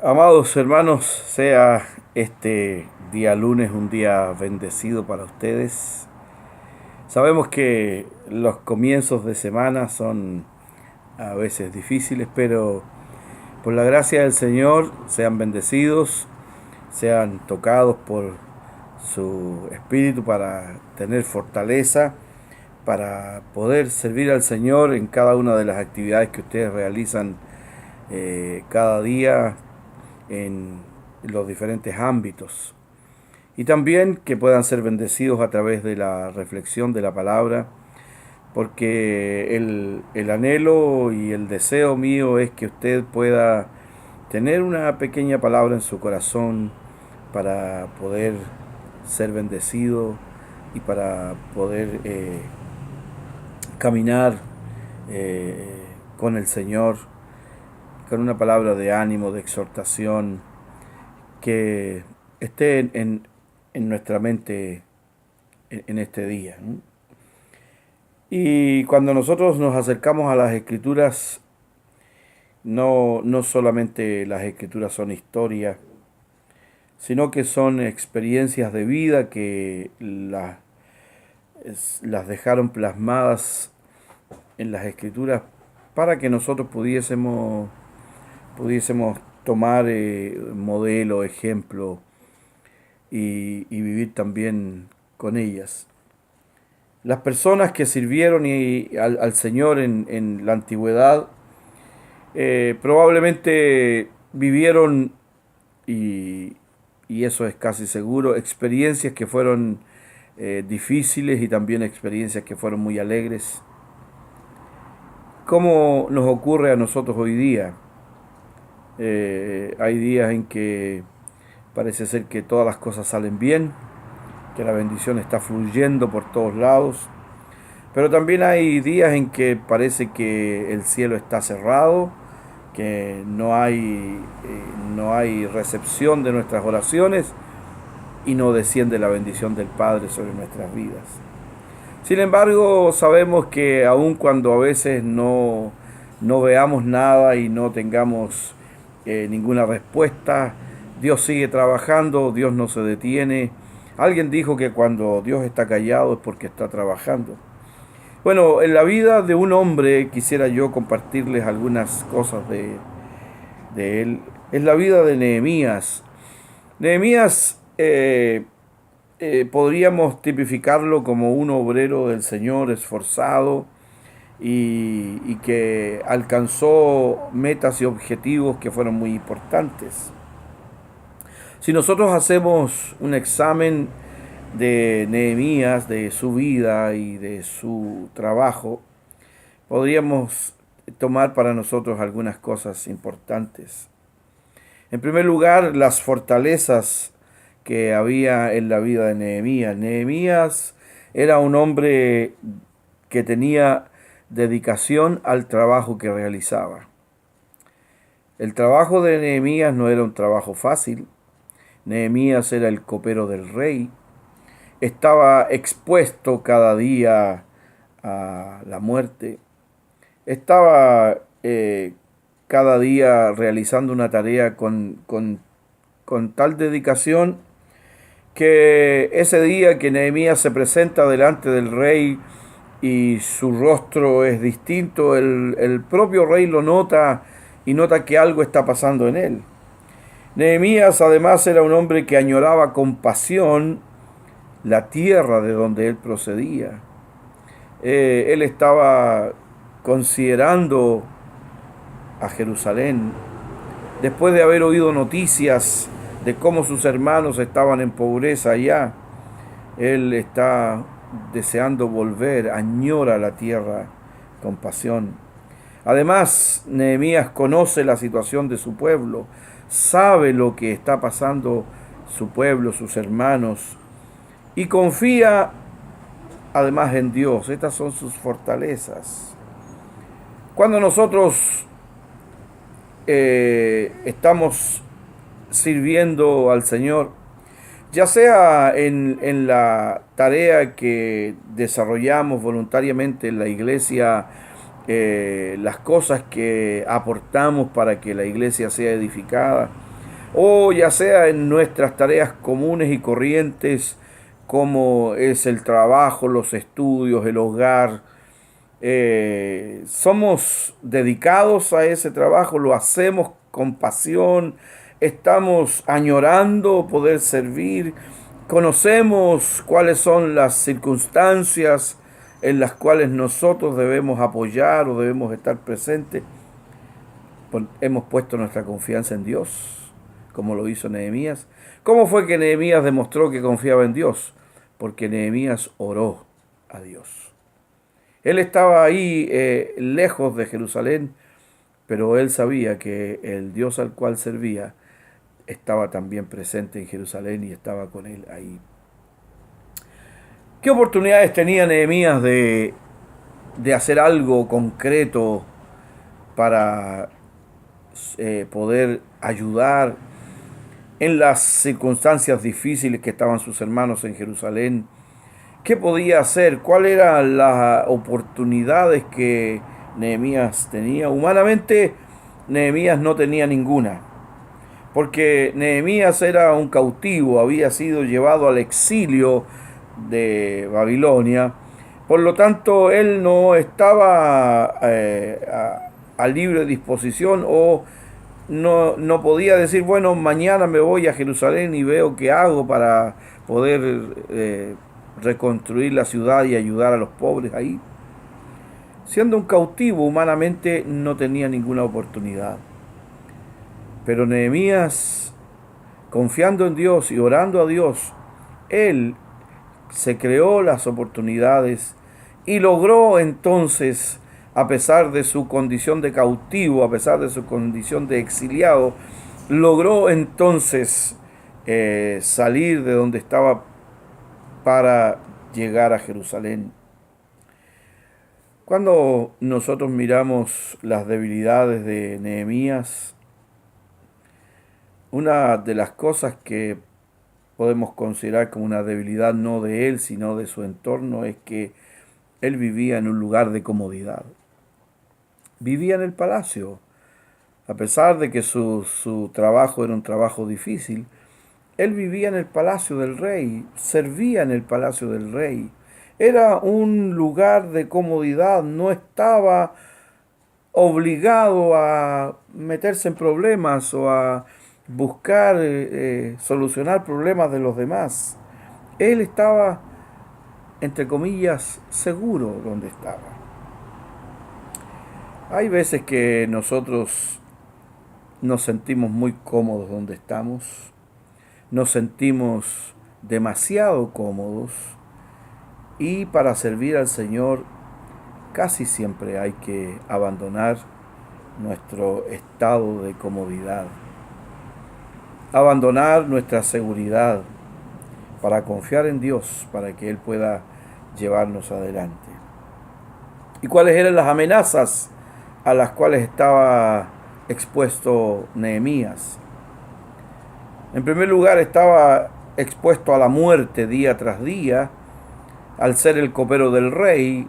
Amados hermanos, sea este día lunes un día bendecido para ustedes. Sabemos que los comienzos de semana son a veces difíciles, pero por la gracia del Señor sean bendecidos, sean tocados por su espíritu para tener fortaleza, para poder servir al Señor en cada una de las actividades que ustedes realizan cada día en los diferentes ámbitos. Y también que puedan ser bendecidos a través de la reflexión de la palabra, porque el anhelo y el deseo mío es que usted pueda tener una pequeña palabra en su corazón para poder ser bendecido y para poder caminar con el Señor, con una palabra de ánimo, de exhortación, que esté en nuestra mente en este día, ¿no? Y cuando nosotros nos acercamos a las escrituras, no solamente las escrituras son historia, sino que son experiencias de vida que las dejaron plasmadas en las escrituras para que nosotros pudiésemos tomar modelo, ejemplo y vivir también con ellas. Las personas que sirvieron al Señor en la antigüedad probablemente vivieron, y, y eso es casi seguro, experiencias que fueron difíciles y también experiencias que fueron muy alegres. ¿Cómo nos ocurre a nosotros hoy día? Hay días en que parece ser que todas las cosas salen bien, que la bendición está fluyendo por todos lados, pero también hay días en que parece que el cielo está cerrado, que no hay recepción de nuestras oraciones y no desciende la bendición del Padre sobre nuestras vidas. Sin embargo, sabemos que aun cuando a veces no veamos nada y no tengamos ninguna respuesta, Dios sigue trabajando, Dios no se detiene. Alguien dijo que cuando Dios está callado es porque está trabajando. Bueno, en la vida de un hombre quisiera yo compartirles algunas cosas de él. Es la vida de Nehemías. Nehemías podríamos tipificarlo como un obrero del Señor esforzado y que alcanzó metas y objetivos que fueron muy importantes. Si nosotros hacemos un examen de Nehemías, de su vida y de su trabajo, podríamos tomar para nosotros algunas cosas importantes. En primer lugar, las fortalezas que había en la vida de Nehemías. Nehemías era un hombre que tenía dedicación al trabajo que realizaba. El trabajo de Nehemías no era un trabajo fácil. Nehemías era el copero del rey. Estaba expuesto cada día a la muerte. Estaba cada día realizando una tarea con tal dedicación que ese día que Nehemías se presenta delante del rey y su rostro es distinto, el propio rey lo nota y nota que algo está pasando en él. Nehemías además era un hombre que añoraba con pasión la tierra de donde él procedía. Él estaba considerando a Jerusalén después de haber oído noticias de cómo sus hermanos estaban en pobreza allá. Él está deseando volver, añora la tierra con pasión. Además, Nehemías conoce la situación de su pueblo, sabe lo que está pasando su pueblo, sus hermanos, y confía además en Dios. Estas son sus fortalezas. Cuando nosotros estamos sirviendo al Señor, ya sea en la tarea que desarrollamos voluntariamente en la iglesia, las cosas que aportamos para que la iglesia sea edificada, o ya sea en nuestras tareas comunes y corrientes, como es el trabajo, los estudios, el hogar. Somos dedicados a ese trabajo, lo hacemos con pasión, estamos añorando poder servir, conocemos cuáles son las circunstancias en las cuales nosotros debemos apoyar o debemos estar presentes. Hemos puesto nuestra confianza en Dios, como lo hizo Nehemías. ¿Cómo fue que Nehemías demostró que confiaba en Dios? Porque Nehemías oró a Dios. Él estaba ahí lejos de Jerusalén, pero él sabía que el Dios al cual servía estaba también presente en Jerusalén y estaba con él ahí. ¿Qué oportunidades tenía Nehemías de hacer algo concreto para poder ayudar en las circunstancias difíciles que estaban sus hermanos en Jerusalén? ¿Qué podía hacer? ¿Cuáles eran las oportunidades que Nehemías tenía? Humanamente, Nehemías no tenía ninguna, porque Nehemías era un cautivo, había sido llevado al exilio de Babilonia. Por lo tanto, él no estaba a libre disposición, o no podía decir, bueno, mañana me voy a Jerusalén y veo qué hago para poder reconstruir la ciudad y ayudar a los pobres ahí. Siendo un cautivo, humanamente no tenía ninguna oportunidad. Pero Nehemías, confiando en Dios y orando a Dios, él se creó las oportunidades y logró entonces, a pesar de su condición de cautivo, a pesar de su condición de exiliado, logró entonces salir de donde estaba para llegar a Jerusalén. Cuando nosotros miramos las debilidades de Nehemías, una de las cosas que podemos considerar como una debilidad no de él, sino de su entorno, es que él vivía en un lugar de comodidad. Vivía en el palacio. A pesar de que su trabajo era un trabajo difícil, él vivía en el palacio del rey, servía en el palacio del rey. Era un lugar de comodidad, no estaba obligado a meterse en problemas o a buscar solucionar problemas de los demás. Él estaba, entre comillas, seguro donde estaba. Hay veces que nosotros nos sentimos muy cómodos donde estamos, nos sentimos demasiado cómodos, y para servir al Señor casi siempre hay que abandonar nuestro estado de comodidad, abandonar nuestra seguridad para confiar en Dios, para que Él pueda llevarnos adelante. ¿Y cuáles eran las amenazas a las cuales estaba expuesto Nehemías? En primer lugar, estaba expuesto a la muerte día tras día. Al ser el copero del rey,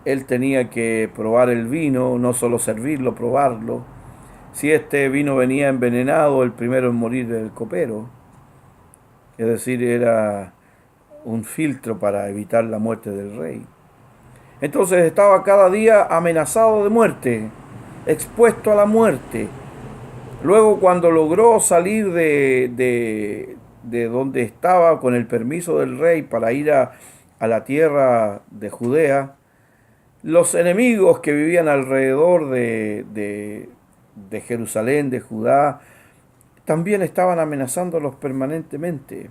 él tenía que probar el vino, no solo servirlo, probarlo. Si este vino venía envenenado, el primero en morir era el copero. Es decir, era un filtro para evitar la muerte del rey. Entonces estaba cada día amenazado de muerte, expuesto a la muerte. Luego, cuando logró salir de donde estaba con el permiso del rey para ir a la tierra de Judea, los enemigos que vivían alrededor de Jerusalén, de Judá, también estaban amenazándolos permanentemente.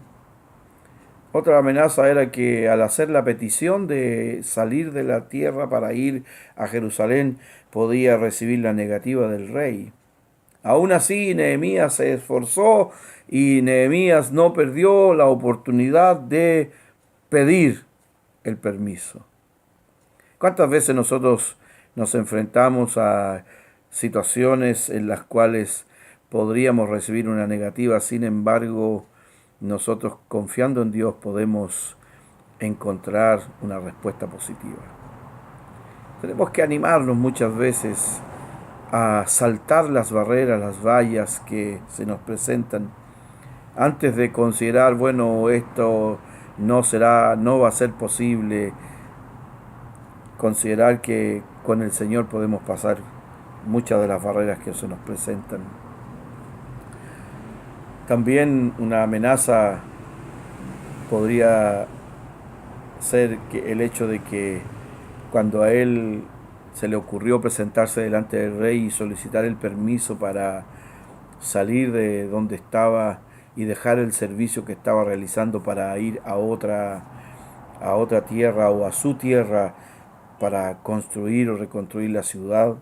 Otra amenaza era que al hacer la petición de salir de la tierra para ir a Jerusalén, podía recibir la negativa del rey. Aún así, Nehemías se esforzó y Nehemías no perdió la oportunidad de pedir el permiso. ¿Cuántas veces nosotros nos enfrentamos a situaciones en las cuales podríamos recibir una negativa? Sin embargo, nosotros, confiando en Dios, podemos encontrar una respuesta positiva. Tenemos que animarnos muchas veces a saltar las barreras, las vallas que se nos presentan, antes de considerar, bueno, esto no va a ser posible, considerar que con el Señor podemos pasar muchas de las barreras que se nos presentan. También una amenaza podría ser que el hecho de que cuando a él se le ocurrió presentarse delante del rey y solicitar el permiso para salir de donde estaba y dejar el servicio que estaba realizando para ir a otra tierra o a su tierra para construir o reconstruir la ciudad,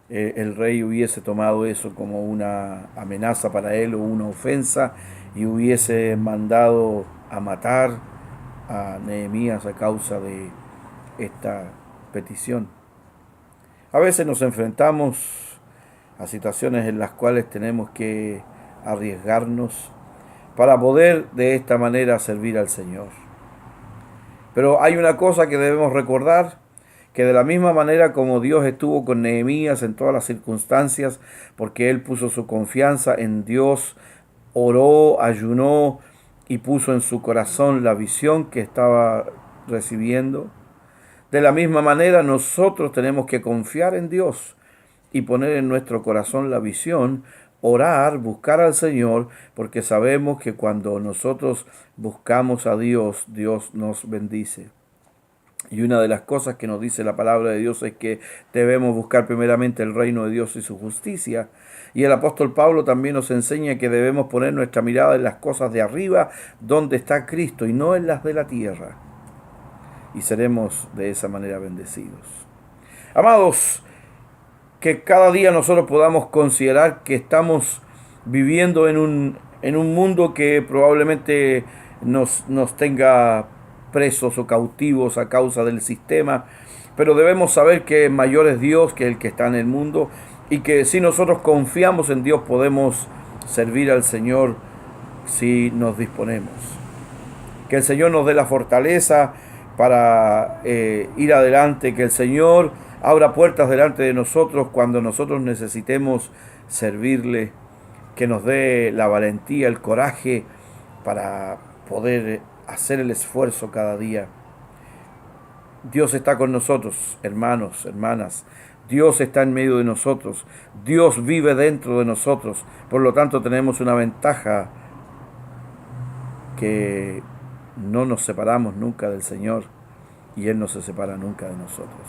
el rey hubiese tomado eso como una amenaza para él o una ofensa y hubiese mandado a matar a Nehemías a causa de esta petición. A veces nos enfrentamos a situaciones en las cuales tenemos que arriesgarnos para poder de esta manera servir al Señor. Pero hay una cosa que debemos recordar, que de la misma manera como Dios estuvo con Nehemías en todas las circunstancias, porque él puso su confianza en Dios, oró, ayunó y puso en su corazón la visión que estaba recibiendo, de la misma manera nosotros tenemos que confiar en Dios y poner en nuestro corazón la visión, orar, buscar al Señor, porque sabemos que cuando nosotros buscamos a Dios, Dios nos bendice. Y una de las cosas que nos dice la palabra de Dios es que debemos buscar primeramente el reino de Dios y su justicia. Y el apóstol Pablo también nos enseña que debemos poner nuestra mirada en las cosas de arriba, donde está Cristo, y no en las de la tierra. Y seremos de esa manera bendecidos. Amados, que cada día nosotros podamos considerar que estamos viviendo en un mundo que probablemente nos tenga presos o cautivos a causa del sistema, pero debemos saber que mayor es Dios que el que está en el mundo y que si nosotros confiamos en Dios podemos servir al Señor si nos disponemos. Que el Señor nos dé la fortaleza para ir adelante, que el Señor abra puertas delante de nosotros cuando nosotros necesitemos servirle, que nos dé la valentía, el coraje para poder hacer el esfuerzo cada día. Dios está con nosotros, hermanos, hermanas. Dios está en medio de nosotros. Dios vive dentro de nosotros. Por lo tanto, tenemos una ventaja, que no nos separamos nunca del Señor y Él no se separa nunca de nosotros.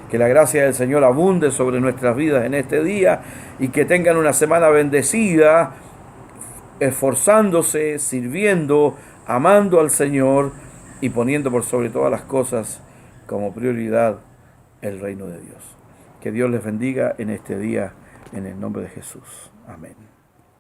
Que la gracia del Señor abunde sobre nuestras vidas en este día y que tengan una semana bendecida, esforzándose, sirviendo, amando al Señor y poniendo por sobre todas las cosas como prioridad el reino de Dios. Que Dios les bendiga en este día, en el nombre de Jesús. Amén.